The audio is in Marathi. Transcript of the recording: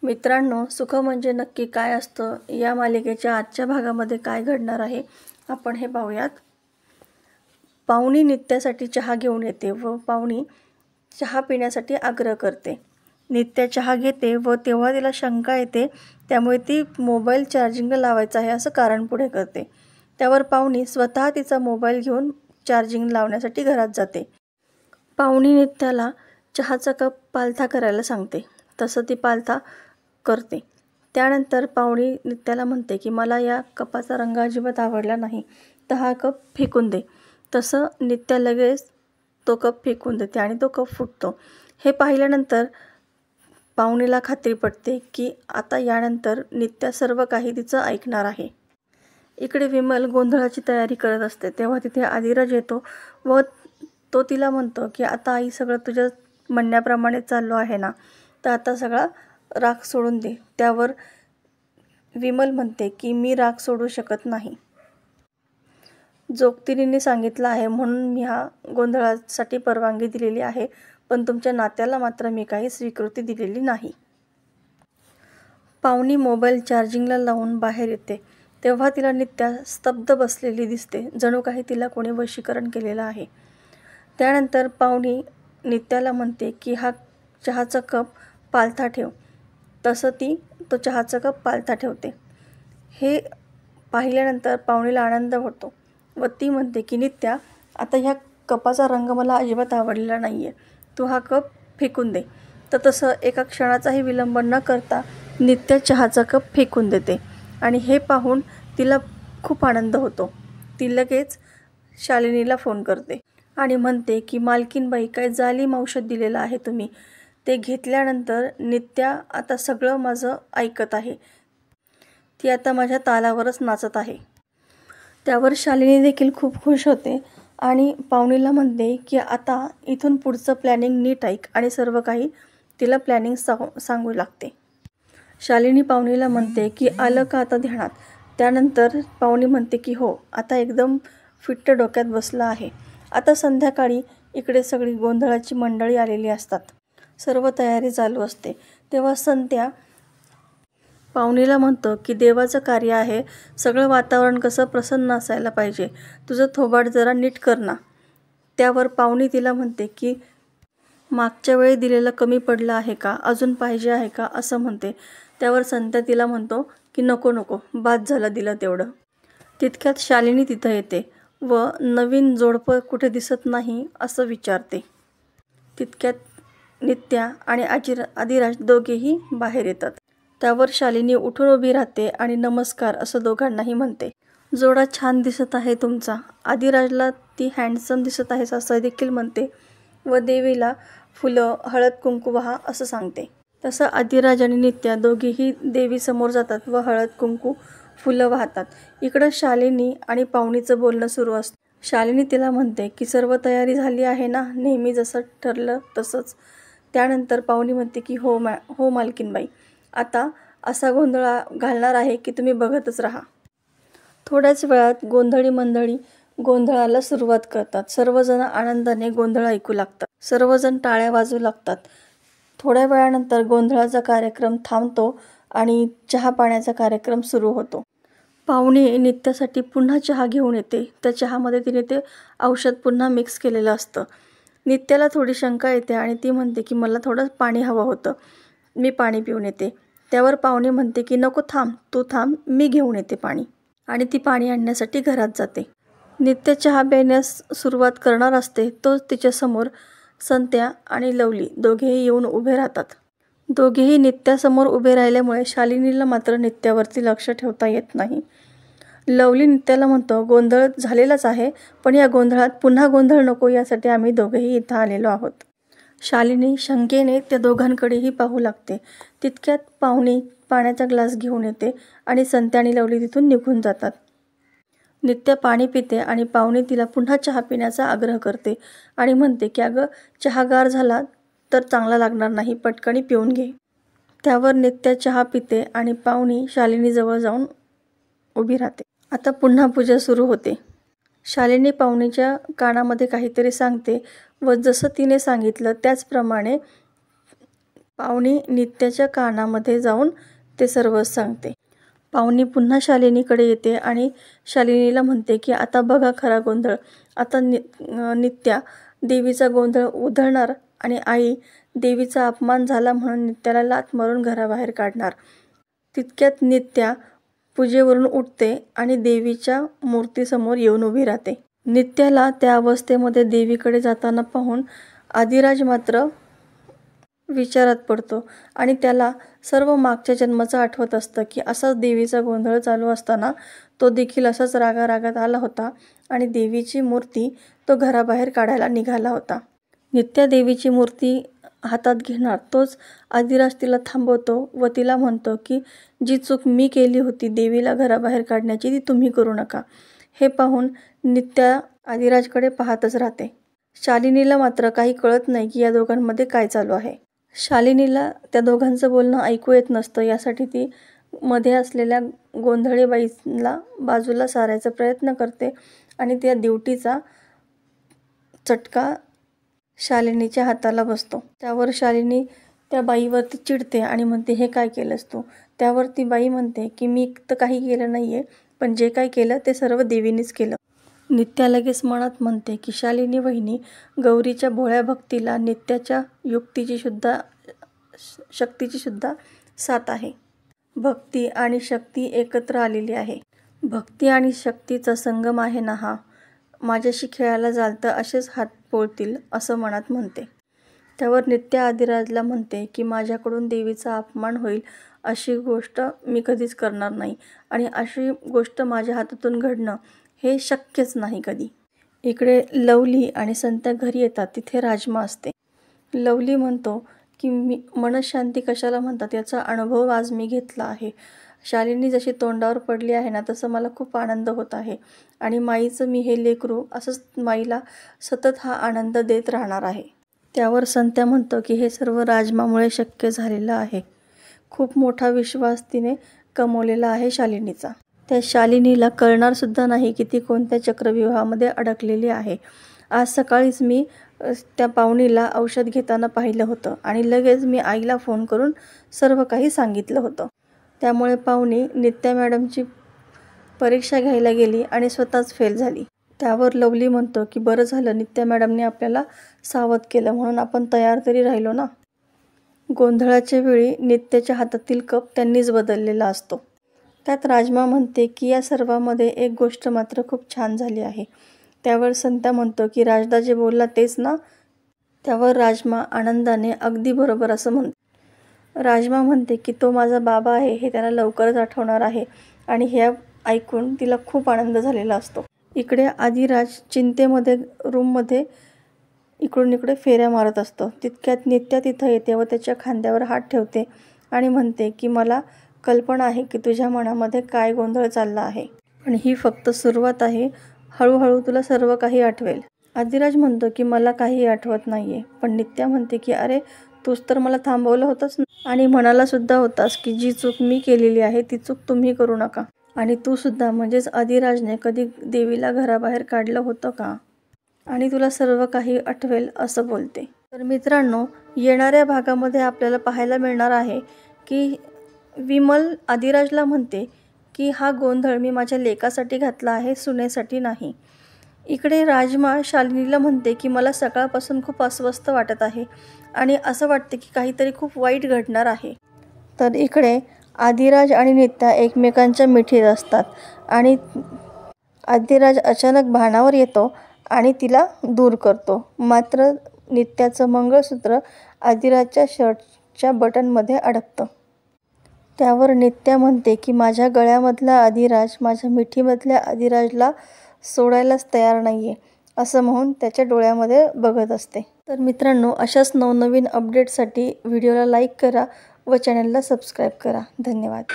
मित्रांनो, सुख म्हणजे नक्की काय असतं या मालिकेच्या आजच्या भागामध्ये काय घडणार आहे आपण हे पाहूयात. पाहुणी नित्यासाठी चहा घेऊन येते व पाहुणी चहा पिण्यासाठी आग्रह करते. नित्या चहा घेते व तेव्हा तिला शंका येते, त्यामुळे ती मोबाईल चार्जिंगला लावायचा आहे असं कारण पुढे करते. त्यावर पाहुणी स्वतः तिचा मोबाईल घेऊन चार्जिंग लावण्यासाठी घरात जाते. पाहुणी नित्याला चहाचा कप पालथा करायला सांगते. तसं ती पालथा करते. त्यानंतर पाहुणी नित्याला म्हणते की मला या कपाचा रंग अजिबात आवडला नाही, तर हा कप फेकून दे. तसं नित्या लगेच तो कप फेकून देते आणि तो कप फुटतो. हे पाहिल्यानंतर पाहुणीला खात्री पटते की आता यानंतर नित्या सर्व काही तिचं ऐकणार आहे. इकडे विमल गोंधळाची तयारी करत असते. तेव्हा तिथे आदिराज येतो व तो तिला म्हणतो की आता आई सगळं तुझ्या म्हणण्याप्रमाणे चाललो आहे ना, तर आता सगळा राग सोडून दे. त्यावर विमल म्हणते की मी राग सोडू शकत नाही. जोगतिनीने सांगितलं आहे म्हणून मी हा गोंधळासाठी परवानगी दिलेली आहे, पण तुमच्या नात्याला मात्र मी काही स्वीकृती दिलेली नाही. पाहुणी मोबाईल चार्जिंगला लावून बाहेर येते. तेव्हा तिला नित्या स्तब्ध बसलेली दिसते, जणू काही तिला कोणी वशीकरण केलेलं आहे. त्यानंतर पाहुणी नित्याला म्हणते की हा चहाचा कप पालथा ठेव. तसं ती तो चहाचा कप पालथा ठेवते. हे पाहिल्यानंतर पाहुणीला आनंद होतो व ती म्हणते की नित्या, आता ह्या कपाचा रंग मला अजिबात आवडलेला नाही आहे, तू हा कप फेकून दे. तर तसं एका क्षणाचाही विलंब न करता नित्या चहाचा कप फेकून देते आणि हे पाहून तिला खूप आनंद होतो. ती लगेच शालिनीला फोन करते आणि म्हणते की मालकीनबाई, काय जालिम औषध दिलेलं आहे तुम्ही. ते घेतल्यानंतर नित्या आता सगळं माझं ऐकत आहे. ती आता माझ्या तालावरच नाचत आहे. त्यावर शालिनी देखील खूप खुश होते आणि पाहुणीला म्हणते की आता इथून पुढचं प्लॅनिंग नीट ऐक आणि सर्व काही तिला प्लॅनिंग सांगू लागते. शालिनी पाहुणीला म्हणते की आलं का आता ध्यानात. त्यानंतर पाहुणी म्हणते की हो, आता एकदम फिट्ट डोक्यात बसलं आहे. आता संध्याकाळी इकडे सगळी गोंधळाची मंडळी आलेली असतात. सर्व तयारी चालू असते. तेव्हा संत्या पाहुणीला म्हणतो की देवाचं कार्य आहे, सगळं वातावरण कसं प्रसन्न असायला पाहिजे, तुझं थोबाड जरा नीट कर ना. त्यावर पाहुणी तिला म्हणते की मागच्या वेळी दिलेलं कमी पडलं आहे का, अजून पाहिजे आहे का असं म्हणते. त्यावर संत्या तिला म्हणतो की नको नको, बाद झालं दिलं तेवढं. तितक्यात शालिनी तिथं येते व नवीन जोडपं कुठे दिसत नाही असं विचारते. तितक्यात नित्या आणि आदिराज दोघेही बाहेर येतात. त्यावर शालिनी उठून उभी राहते आणि नमस्कार असं दोघांनाही म्हणते. जोडा छान दिसत आहे तुमचा. आदिराजला ती हँडसम दिसत आहेस असं देखील म्हणते व देवीला फुलं, हळद कुंकू वाहा असं सांगते. तसं आदिराज आणि नित्या दोघेही देवीसमोर जातात व हळद कुंकू फुलं वाहतात. इकडं शालिनी आणि पाहुणीचं बोलणं सुरू असतं. शालिनी तिला म्हणते की सर्व तयारी झाली आहे ना, नेहमी जसं ठरलं तसंच. त्यानंतर पाहुणी म्हणते की हो मालकीनबाई, आता असा गोंधळ घालणार आहे की तुम्ही बघतच राहा. थोड्याच वेळात गोंधळी मंडळी गोंधळाला सुरुवात करतात. सर्वजण आनंदाने गोंधळ ऐकू लागतात. सर्वजण टाळ्या वाजवू लागतात. थोड्या वेळानंतर गोंधळाचा कार्यक्रम थांबतो आणि चहा पाण्याचा कार्यक्रम सुरू होतो. पाहुणी नित्यासाठी पुन्हा चहा घेऊन येते. त्या चहामध्ये तिने ते औषध पुन्हा मिक्स केलेलं असतं. नित्याला थोडी शंका येते आणि ती म्हणते की मला थोडं पाणी हवं होतं, मी पाणी पिऊन येते. त्यावर पाहुणी म्हणते की नको, थांब, तू थांब, मी घेऊन येते पाणी. आणि ती पाणी आणण्यासाठी घरात जाते. नित्या चहा प्यायण्यास सुरुवात करणार असते तोच तिच्यासमोर संत्या आणि लवली दोघेही येऊन उभे राहतात. दोघेही नित्यासमोर उभे राहिल्यामुळे शालिनीला मात्र नित्यावरती लक्ष ठेवता येत नाही. लवली नित्याला म्हणतो गोंधळ झालेलाच आहे, पण या गोंधळात पुन्हा गोंधळ नको यासाठी आम्ही दोघेही इथं आलेलो आहोत. शालिनी शंकेने त्या दोघांकडेही पाहू लागते. तितक्यात पाहुणी पाण्याचा ग्लास घेऊन येते आणि संत्या आणि लवली तिथून निघून जातात. नित्या पाणी पिते आणि पाहुणी तिला पुन्हा चहा पिण्याचा आग्रह करते आणि म्हणते की अगं, चहा गार झाला तर चांगला लागणार नाही, पटकनी पिऊन घे. त्यावर नित्या चहा पिते आणि पाहुणी शालिनीजवळ जाऊन उभी राहते. आता पुन्हा पूजा सुरू होते. शालिनी पाहुणीच्या कानामध्ये काहीतरी सांगते व जसं तिने सांगितलं त्याचप्रमाणे पावनी नित्याच्या कानामध्ये जाऊन ते सर्व सांगते. पावनी पुन्हा शालिनीकडे येते आणि शालिनीला म्हणते की आता बघा खरा गोंधळ. आता नित्या देवीचा गोंधळ उधळणार आणि आई देवीचा अपमान झाला म्हणून नित्याला लाथ मारून घराबाहेर काढणार. तितक्यात नित्या पूजेवरून उठते आणि देवीच्या मूर्तीसमोर येऊन उभी राहते. नित्याला त्या अवस्थेमध्ये देवीकडे जाताना पाहून आदिराज मात्र विचारात पडतो आणि त्याला सर्व मागच्या जन्माचं आठवत असतं की असाच देवीचा गोंधळ चालू असताना तो देखील असाच रागारागात आला होता आणि देवीची मूर्ती तो घराबाहेर काढायला निघाला होता. नित्या देवीची मूर्ती हातात घेणार तोच आदिराज तिला थांबवतो व तिला म्हणतो की जी चूक मी केली होती देवीला घराबाहेर काढण्याची ती तुम्ही करू नका. हे पाहून नित्या आदिराजकडे पाहतच राहते. शालिनीला मात्र काही कळत नाही की या दोघांमध्ये काय चालू आहे. शालिनीला त्या दोघांचं बोलणं ऐकू येत नसतं. यासाठी ती मध्ये असलेल्या गोंधळे बाईला बाजूला सारायचा प्रयत्न करते आणि त्या दिवटीचा चटका शालिनीच्या हाताला बसतो. त्यावर शालिनी त्या बाईवरती चिडते आणि म्हणते हे काय केलंस तू. त्यावर ती बाई म्हणते की मी तर काही केलं नाही आहे, पण जे काय केलं ते सर्व देवीनीच केलं. नित्या लगेच मनात म्हणते की शालिनी वहिनी गौरीच्या भोळ्या भक्तीला नित्याच्या शक्तीची सुद्धा साथ आहे. भक्ती आणि शक्ती एकत्र आलेली आहे. भक्ती आणि शक्तीचा संगम आहे ना हा. माझ्याशी खेळायला जाल तर असेच हात पोळतील असं मनात म्हणते. त्यावर नित्या आदिराजला म्हणते की माझ्याकडून देवीचा अपमान होईल अशी गोष्ट मी कधीच करणार नाही आणि अशी गोष्ट माझ्या हातातून घडणं हे शक्यच नाही कधी. इकडे लवली आणि संत्या घरी येतात. तिथे राजमा असते. लवली म्हणतो की मी मनशांती कशाला म्हणतात याचा अनुभव आज मी घेतला आहे. शालिनी जशी तोंडावर पडली आहे ना तसं मला खूप आनंद होत आहे आणि माईचं मी हे लेकरू असंच माईला सतत हा आनंद देत राहणार आहे. त्यावर संत्या म्हणतो की हे सर्व राजमामुळे शक्य झालेलं आहे. खूप मोठा विश्वास तिने कमवलेला आहे शालिनीचा. त्या शालिनीला कळणार सुद्धा नाही की ती कोणत्या चक्रव्यूहामध्ये अडकलेली आहे. आज सकाळीच मी त्या पावनीला औषध घेताना पाहिलं होतं आणि लगेच मी आईला फोन करून सर्व काही सांगितलं होतं. त्यामुळे पावनी नित्या मॅडमची परीक्षा घ्यायला गेली आणि स्वतःच फेल झाली. त्यावर लवली म्हणतो की बरं झालं नित्या मॅडमने आपल्याला सावध केलं म्हणून आपण तयार तरी राहिलो ना. गोंधळाच्या वेळी नित्याच्या हातातील कप त्यांनीच बदललेला असतो. त्यात राजमा म्हणते की या सर्वामध्ये एक गोष्ट मात्र खूप छान झाली आहे. त्यावर संत्या म्हणतो की राजदा जे बोलला तेच ना. त्यावर राजमा आनंदाने अगदी बरोबर असं म्हणतो. राजमा म्हणते की तो माझा बाबा आहे हे त्याला लवकरच आठवणार आहे आणि हे ऐकून तिला खूप आनंद झालेला असतो. इकडे आदिराज चिंतेमध्ये रूममध्ये इकडून इकडे फेऱ्या मारत असतो. तितक्यात नित्या तिथं येते व त्याच्या खांद्यावर हात ठेवते आणि म्हणते की मला कल्पना आहे की तुझ्या मनामध्ये काय गोंधळ चालला आहे, पण ही फक्त सुरुवात आहे. हळूहळू तुला सर्व काही आठवेल. आदिराज म्हणतो की मला काही आठवत नाहीये. पण नित्या म्हणते की अरे तूच तर मला थांबवलं होतंस आणि म्हणाला सुद्धा होतास की जी चूक मी केलेली आहे ती चूक तुम्ही करू नका. आणि तू सुद्धा म्हणजेच आदिराजने कधी देवीला घराबाहेर काढलं होतं का आणि तुला सर्व काही आठवेल असं बोलते. तर मित्रांनो, येणाऱ्या भागामध्ये आपल्याला पाहायला मिळणार आहे की विमल आदिराजला म्हणते की हा गोंधळ मी माझ्या लेकासाठी घातला आहे, सुनेसाठी नाही. इकडे राजमा शालिनीला म्हणते की मला सकाळपासून खूप अस्वस्थ वाटत आहे आणि असं वाटते की काहीतरी खूप वाईट घडणार आहे. तर इकडे आदिराज आणि नित्या एकमेकांच्या मिठीत असतात आणि आदिराज अचानक भानावर येतो आणि तिला दूर करतो. मात्र नित्याचं मंगळसूत्र आदिराजच्या शर्टच्या बटनमध्ये अडकतं. त्यावर नित्या म्हणते की माझ्या गळ्यामधला आदिराज माझ्या मिठीमधल्या आदिराजला सोडायलाच तयार नाही आहे असं म्हणून त्याच्या डोळ्यामध्ये बघत असते. तर मित्रांनो, अशाच नवनवीन अपडेट्ससाठी व्हिडिओला लाईक करा व चॅनलला सबस्क्राईब करा. धन्यवाद.